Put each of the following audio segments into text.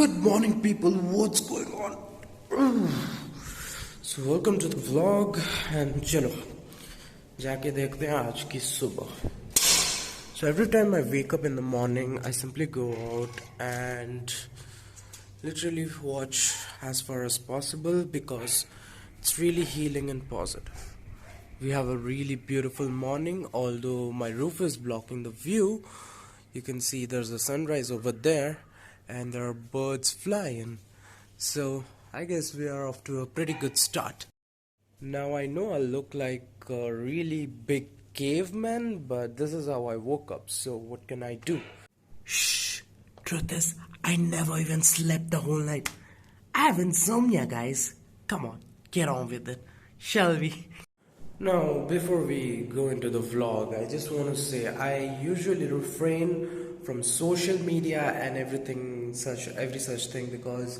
Good morning, people. What's going on? So, welcome to the vlog. And चलो जाके देखते हैं आज की सुबह. So every time I wake up in the morning, I simply go out and literally watch as far as possible because it's really healing and positive. We have a really beautiful morning, although my roof is blocking the view. You can see there's a sunrise over there and there are birds flying. So I guess we are off to a pretty good start. Now I know I look like a really big caveman, but this is how I woke up, so what can I do? Shh! Truth is, I never even slept the whole night. I have insomnia, guys. Come on, get on with it, shall we? Now, before we go into the vlog, I just want to say I usually refrain from social media and every such thing, because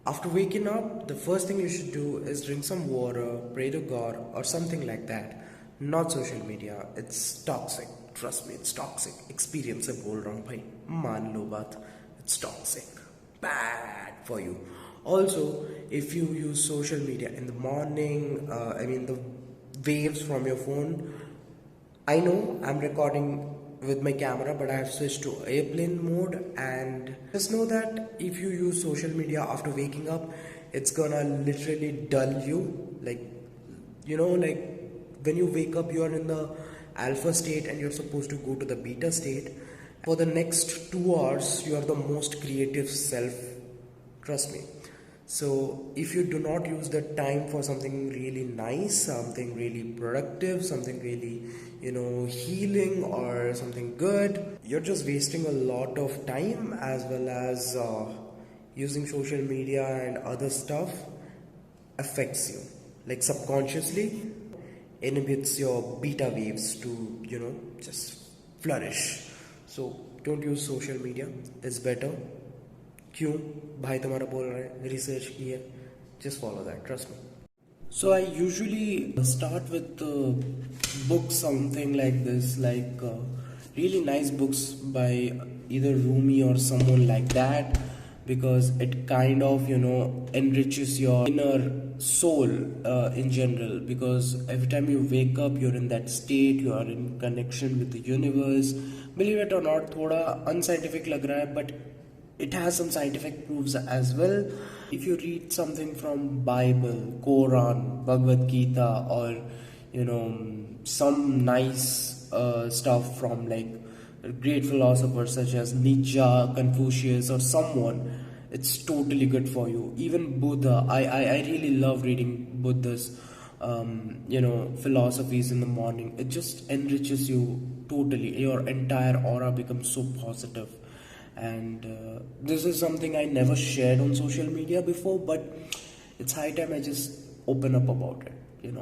after waking up, the first thing you should do is drink some water, pray to God, or something like that. Not social media. It's toxic. Trust me, it's toxic. Experience से बोल रहा हूँ भाई. मान लो बात. It's toxic. Bad for you. Also, if you use social media in the morning, the waves from your phone. I know I'm recording with my camera, but I have switched to airplane mode, and just know that if you use social media after waking up, it's gonna literally dull you. Like when you wake up, you are in the alpha state and you're supposed to go to the beta state. For the next 2 hours, you are the most creative self. Trust me. So if you do not use that time for something really nice, something really productive, something really, healing or something good, you're just wasting a lot of time, as well as using social media and other stuff affects you. Like subconsciously inhibits your beta waves to, just flourish. So don't use social media. It's better. क्यों भाई तुम्हारा बोल रहा है, research की है, just follow that, trust me. So I usually start with books, something like this, like really nice books by either Rumi or someone like that, because it kind of enriches your inner soul in general, because every time you wake up you're in that state, you are in connection with the universe. Believe it or not, thoda unscientific lag raha hai, but it has some scientific proofs as well. If you read something from Bible, Quran, Bhagavad Gita, or some nice stuff from like great philosophers such as Nietzsche, Confucius, or someone, it's totally good for you. Even Buddha, I really love reading Buddha's philosophies in the morning. It just enriches you totally. Your entire aura becomes so positive. And this is something I never shared on social media before, but it's high time I just open up about it.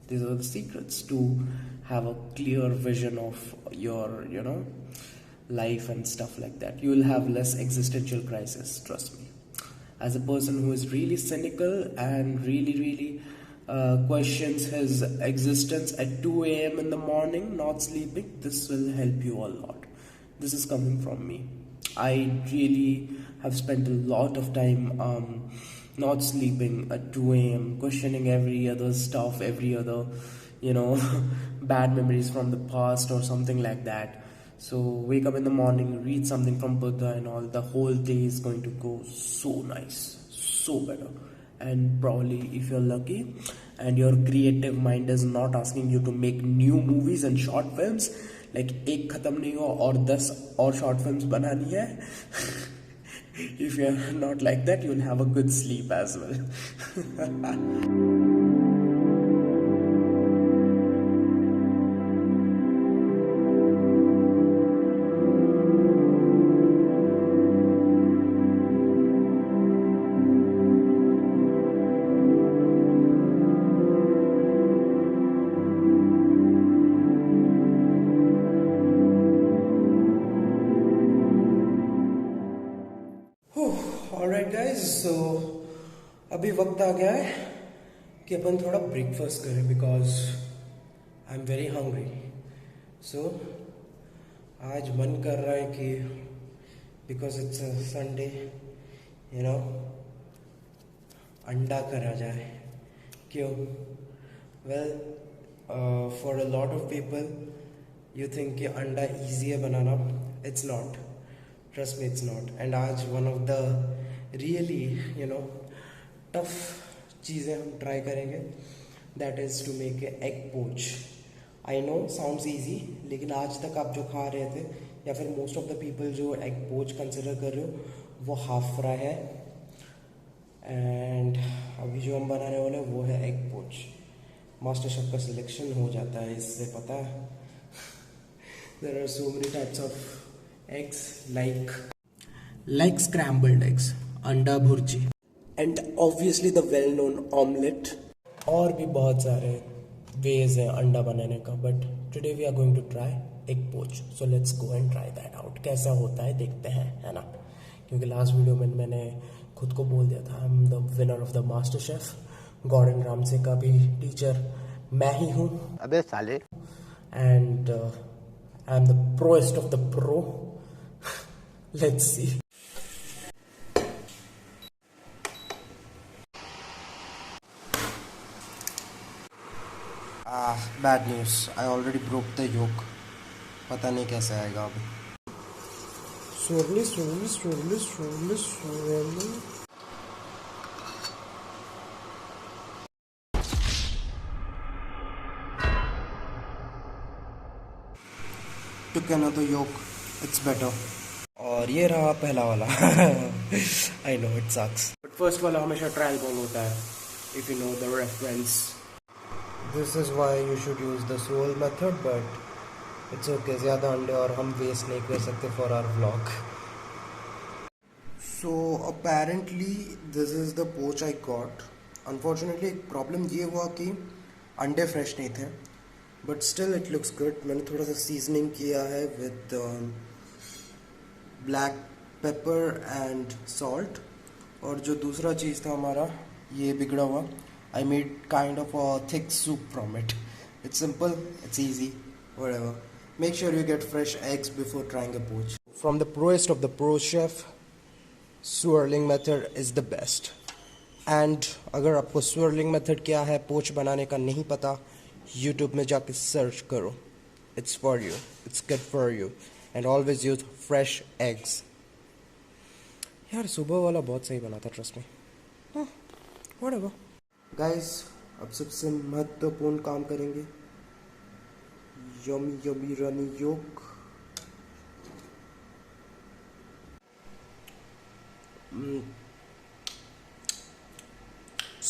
These are the secrets to have a clear vision of your life and stuff like that. You will have less existential crisis, trust me. As a person who is really cynical and really questions his existence at 2 a.m. in the morning, not sleeping, this will help you a lot. This is coming from me. I really have spent a lot of time not sleeping at 2 a.m., questioning every other stuff, every other, bad memories from the past or something like that. So wake up in the morning, read something from Buddha and all, the whole day is going to go so nice, so better. And probably if you're lucky and your creative mind is not asking you to make new movies and short films, like एक खत्म नहीं हुआ और 10 और short films बनानी है. If you're not like that, you'll have a good sleep as well. Alright guys, so अभी वक्त आ गया है कि अपन थोड़ा ब्रेकफास्ट करें, because I am very hungry. So आज मन कर रहा है कि because it's a Sunday, you know, अंडा करा जाए। क्यों? Well, for a lot of people you think कि अंडा ईजी है बनाना। It's not, trust me, it's not. And आज one of the really tough चीज़ें हम ट्राई करेंगे, that is to make a egg poach. I no sounds easy, लेकिन आज तक आप जो खा रहे थे या फिर मोस्ट ऑफ द पीपल जो एग पोच कंसिडर कर रहे हो वो हाफ फ्राई है। एंड अभी जो हम बनाने वाले हैं वो है एग पोच। मास्टर शेफ का सिलेक्शन हो जाता है इससे, पता है। There are so many types of eggs, like scrambled eggs, anda bhurji, and obviously the well known omelette. और भी बहुत सारे वेज हैं अंडा बनाने का, but today we are going to try egg poach. So let's go and try that out. कैसा होता है देखते हैं, है ना। क्योंकि लास्ट वीडियो में मैंने खुद को बोल दिया था, I am the winner of the MasterChef शेफ। गॉर्डन रामसे का भी टीचर मैं ही हूँ। अबे साले। And I am the proest of the pro. Let's see. Bad news, I already broke the yolk. पता नहीं कैसे आएगा अभी। Slowly. Took another yolk, it's better. और ये रहा पहला वाला। I know it sucks, but first वाला हमेशा ट्रायल बॉल होता है, if you know the reference. This is why you should use the sole method, but it's okay. ज़्यादा अंडे और हम वेस्ट नहीं कर सकते for our vlog. So apparently this is the poach I got. Unfortunately एक प्रॉब्लम ये हुआ कि अंडे फ्रेश नहीं थे, but still it looks good. मैंने थोड़ा सा सीजनिंग किया है with black pepper and salt. और जो दूसरा चीज़ था हमारा ये बिगड़ा हुआ, I made kind of a thick soup from it. It's simple, it's easy, whatever. Make sure you get fresh eggs before trying a poach. From the proest of the pro chef, swirling method is the best. And अगर आपको swirling method क्या है पोच बनाने का नहीं पता, YouTube में जाके सर्च करो. It's for you. It's good for you. And always use fresh eggs. यार सुबह वाला बहुत सही बना था, trust me. Whatever. गाइस, अब सबसे महत्वपूर्ण काम करेंगे, यमी यमी रनी योग।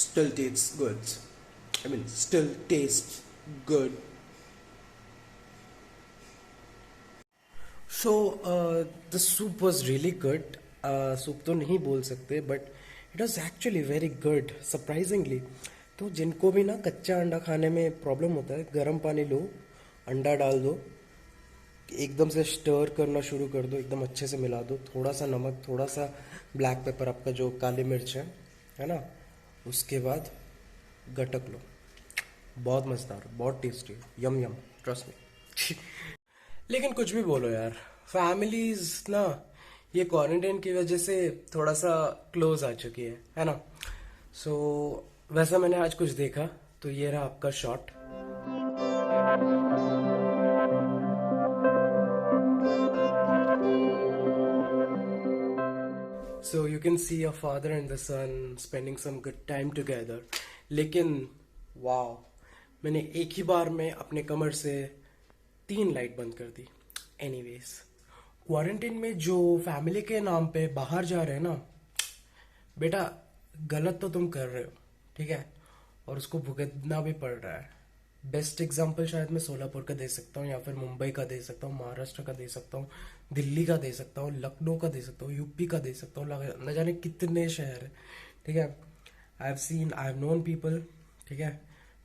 Still tastes good. I mean, still tastes good. So, the soup was really good. Soup तो नहीं बोल सकते, but it was actually very good, surprisingly. तो जिनको भी ना कच्चा अंडा खाने में प्रॉब्लम होता है, गर्म पानी लो, अंडा डाल दो, एकदम से स्टर करना शुरू कर दो, एकदम अच्छे से मिला दो, थोड़ा सा नमक, थोड़ा सा ब्लैक पेपर, आपका जो काली मिर्च है ना, उसके बाद गटक लो। बहुत मज़ेदार, बहुत टेस्टी, यम यम, ट्रस्ट मी। लेकिन कुछ भी बोलो यार, फैमिलीज ना ये क्वारंटाइन की वजह से थोड़ा सा क्लोज आ चुकी है ना। सो वैसा मैंने आज कुछ देखा, तो ये रहा आपका shot. So you can see a father and the son spending some good time together. लेकिन वाओ, मैंने एक ही बार में अपने कमर से 3 लाइट बंद कर दी। एनीवेज, क्वारंटाइन में जो फैमिली के नाम पे बाहर जा रहे हैं ना, बेटा गलत तो तुम कर रहे हो, ठीक है, और उसको भुगतना भी पड़ रहा है। बेस्ट एग्जांपल शायद मैं सोलापुर का दे सकता हूँ, या फिर मुंबई का दे सकता हूँ, महाराष्ट्र का दे सकता हूँ, दिल्ली का दे सकता हूँ, लखनऊ का दे सकता हूँ, यूपी का दे सकता हूँ, न जाने कितने शहर है, ठीक है। आई हैव नोन पीपल, ठीक है,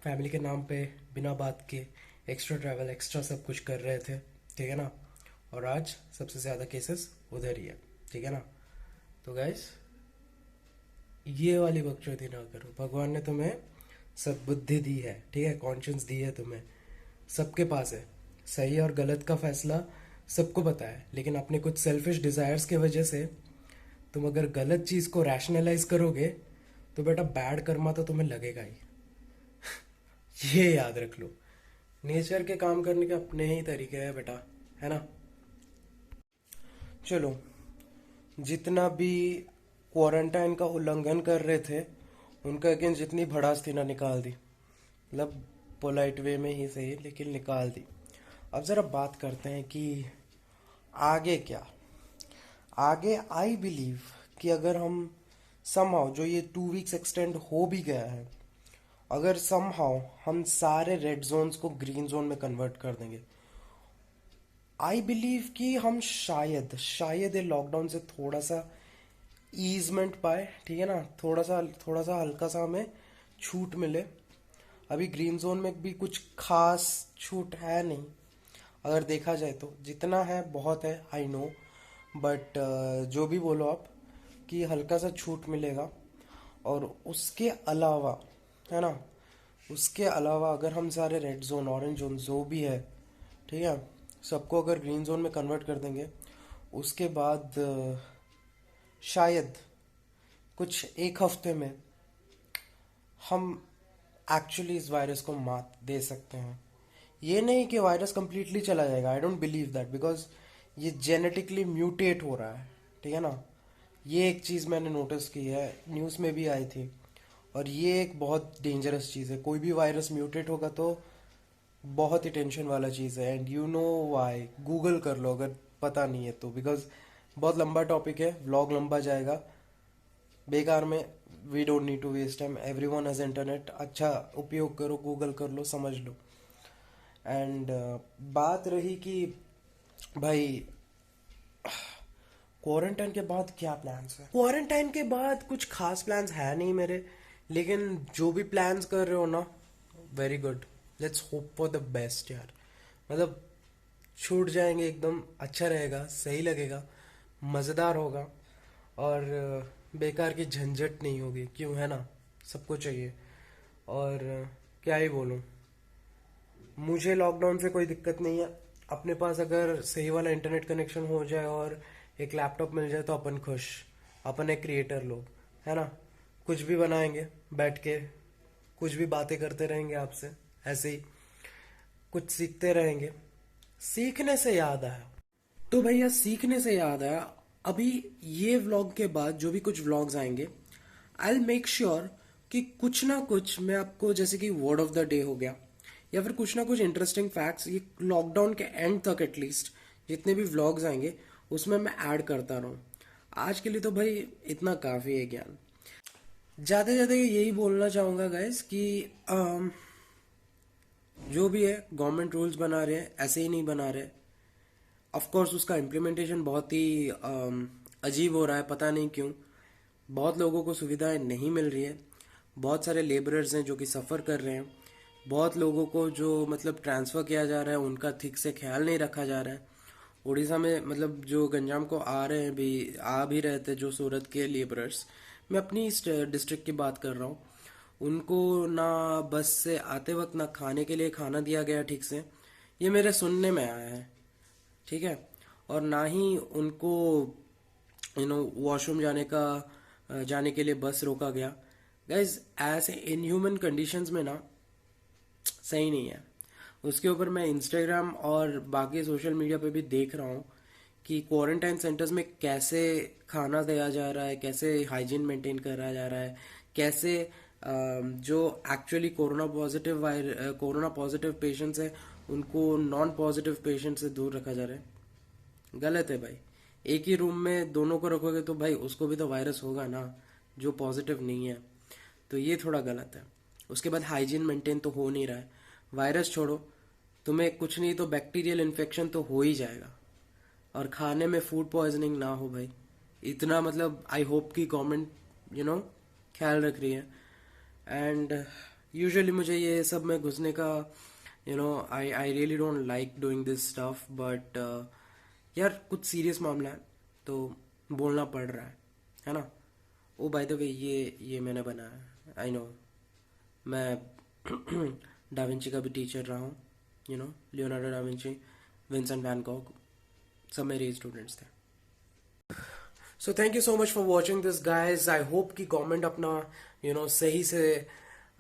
फैमिली के नाम पे बिना बात के एक्स्ट्रा ट्रैवल, एक्स्ट्रा सब कुछ कर रहे थे, ठीक है ना। और आज सबसे ज़्यादा केसेस उधर ही है, ठीक है ना। तो गाइस, ये वाली बकचोदी ना करो। भगवान ने तुम्हें सब बुद्धि दी है, ठीक है, कॉन्शियस दी है तुम्हें, सबके पास है। सही और गलत का फैसला सबको पता है, लेकिन अपने कुछ सेल्फिश डिजायर्स की वजह से तुम अगर गलत चीज को रैशनलाइज करोगे तो बेटा बैड कर्मा तो तुम्हें लगेगा ही। ये याद रख लो। नेचर के काम करने के अपने ही तरीके हैं बेटा, है ना। चलो, जितना भी क्वारंटाइन का उल्लंघन कर रहे थे उनका अगेंस्ट जितनी भड़ास थी ना, निकाल दी। मतलब पोलाइट वे में ही सही, लेकिन निकाल दी। अब जरा बात करते हैं कि आगे क्या। आगे आई बिलीव कि अगर हम समहाउ, जो ये 2 वीक्स एक्सटेंड हो भी गया है, अगर समहाउ हम सारे रेड जोन्स को ग्रीन जोन में कन्वर्ट कर देंगे, आई बिलीव कि हम शायद शायद ये लॉकडाउन से थोड़ा सा ईजमेंट पाए, ठीक है ना। थोड़ा सा हल्का सा हमें छूट मिले। अभी ग्रीन जोन में भी कुछ खास छूट है नहीं, अगर देखा जाए तो जितना है बहुत है, आई नो। बट जो भी बोलो आप, कि हल्का सा छूट मिलेगा। और उसके अलावा, है ना, उसके अलावा अगर हम सारे रेड जोन, ऑरेंज जोन जो भी है, ठीक है, सबको अगर ग्रीन जोन में कन्वर्ट कर देंगे, उसके बाद शायद कुछ एक हफ्ते में हम एक्चुअली इस वायरस को मात दे सकते हैं। ये नहीं कि वायरस कंप्लीटली चला जाएगा, I don't believe that, because ये जेनेटिकली म्यूटेट हो रहा है, ठीक है ना। ये एक चीज़ मैंने नोटिस की है, न्यूज़ में भी आई थी। और ये एक बहुत डेंजरस चीज़ है। कोई भी वायरस म्यूटेट होगा तो बहुत ही टेंशन वाला चीज़ है। And you know why, Google कर लो अगर पता नहीं है तो, बिकॉज बहुत लंबा टॉपिक है, व्लॉग लंबा जाएगा बेकार में। We don't need to waste time, everyone has internet, अच्छा उपयोग करो, गूगल कर लो, समझ लो। एंड बात रही कि भाई क्वारंटाइन के बाद क्या प्लान्स है। क्वारंटाइन के बाद कुछ खास प्लान्स है नहीं मेरे, लेकिन जो भी प्लान्स कर रहे हो ना, very good, let's hope for the best यार। मतलब छूट जाएंगे एकदम, अच्छा रहेगा, सही लगेगा, मज़ेदार होगा। और बेकार की झंझट नहीं होगी, क्यों, है ना, सबको चाहिए। और क्या ही बोलूं, मुझे लॉकडाउन से कोई दिक्कत नहीं है। अपने पास अगर सही वाला इंटरनेट कनेक्शन हो जाए और एक लैपटॉप मिल जाए तो अपन खुश। अपन एक क्रिएटर लोग, है ना, कुछ भी बनाएंगे बैठ के, कुछ भी बातें करते रहेंगे आपसे, ऐसे ही कुछ सीखते रहेंगे। सीखने से याद आया, तो भैया सीखने से याद आया, अभी ये व्लॉग के बाद जो भी कुछ व्लॉग्स आएंगे, आई विल मेक श्योर कि कुछ ना कुछ मैं आपको, जैसे कि वर्ड ऑफ द डे हो गया, या फिर कुछ ना कुछ इंटरेस्टिंग फैक्ट्स, ये लॉकडाउन के एंड तक एटलीस्ट जितने भी व्लॉग्स आएंगे उसमें मैं ऐड करता रहूं। आज के लिए तो भाई इतना काफी है ज्ञान। ज्यादा ज्यादा यही बोलना चाहूंगा गाइस कि जो भी है गवर्नमेंट रूल्स बना रहे हैं, ऐसे ही नहीं बना रहे। ऑफ कोर्स उसका इम्प्लीमेंटेशन बहुत ही अजीब हो रहा है, पता नहीं क्यों। बहुत लोगों को सुविधाएं नहीं मिल रही है, बहुत सारे लेबरर्स हैं जो कि सफ़र कर रहे हैं, बहुत लोगों को जो मतलब ट्रांसफ़र किया जा रहा है उनका ठीक से ख्याल नहीं रखा जा रहा है। उड़ीसा में मतलब जो गंजाम को आ रहे हैं, भी आ भी रहे थे जो सूरत के लेबरर्स, मैं अपनी इस डिस्ट्रिक्ट की बात कर रहा हूँ, उनको ना बस से आते वक्त ना खाने के लिए खाना दिया गया ठीक से, ये मेरे सुनने में आया है, ठीक है। और ना ही उनको वॉशरूम जाने के लिए बस रोका गया। गाइज ऐसे इनह्यूमन कंडीशंस में ना सही नहीं है। उसके ऊपर मैं इंस्टाग्राम और बाकी सोशल मीडिया पे भी देख रहा हूँ कि क्वारंटाइन सेंटर्स में कैसे खाना दिया जा रहा है, कैसे हाइजीन मेंटेन करा जा रहा है, कैसे जो एक्चुअली कोरोना पॉजिटिव पेशेंट्स है उनको नॉन पॉजिटिव पेशेंट से दूर रखा जा रहा है। गलत है भाई। एक ही रूम में दोनों को रखोगे तो भाई उसको भी तो वायरस होगा ना, जो पॉजिटिव नहीं है। तो ये थोड़ा गलत है। उसके बाद हाइजीन मेंटेन तो हो नहीं रहा है। वायरस छोड़ो, तुम्हें कुछ नहीं तो बैक्टीरियल इन्फेक्शन तो हो ही जाएगा। और खाने में फूड पॉइजनिंग ना हो भाई, इतना मतलब आई होप कि गवर्नमेंट ख्याल रख रही है। एंड यूजुअली मुझे ये सब में घुसने का I really don't like doing this stuff, but यार कुछ सीरियस मामला है तो बोलना पड़ रहा है ना। ओ बाय द वे, ये मैंने बनाया, आई नो। मैं डाविंची का भी टीचर रहा हूँ, Leonardo da Vinci, Vincent van Gogh, सब मेरे स्टूडेंट्स थे. So thank you so much for watching this guys. I hope कि गवर्नमेंट अपना सही से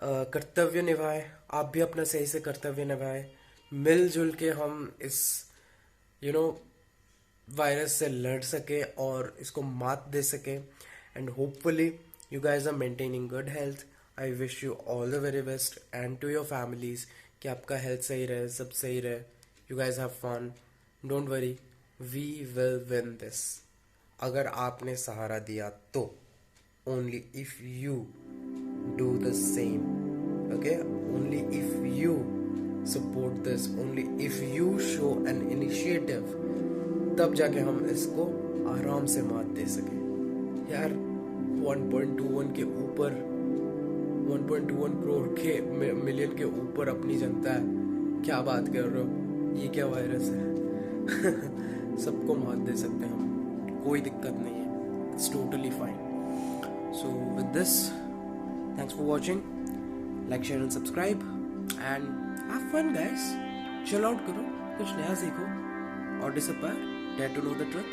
कर्तव्य निभाए, आप भी अपना सही से कर्तव्य निभाए, मिलजुल के हम इस यू नो वायरस से लड़ सके और इसको मात दे सके. And hopefully you guys are maintaining good health. I wish you all the very best and to your families कि आपका हेल्थ सही रहे, सब सही रहे. You guys have fun, don't worry, we will win this. अगर आपने सहारा दिया तो, only if you do the same, okay, only if you support this, only if you show an initiative, तब जाके हम इसको आराम से मात दे सके. यार 1.21 के ऊपर, 1.21 करोड़ के मिलियन के ऊपर अपनी जनता है. क्या बात कर रहे हो, ये क्या वायरस है. सबको मात दे सकते हैं हम, कोई दिक्कत नहीं है. It's totally fine. So with this, thanks for watching. Like, share and subscribe and have fun guys. Chill out करो, कुछ नया सीखो और disappear. Dare to know the truth.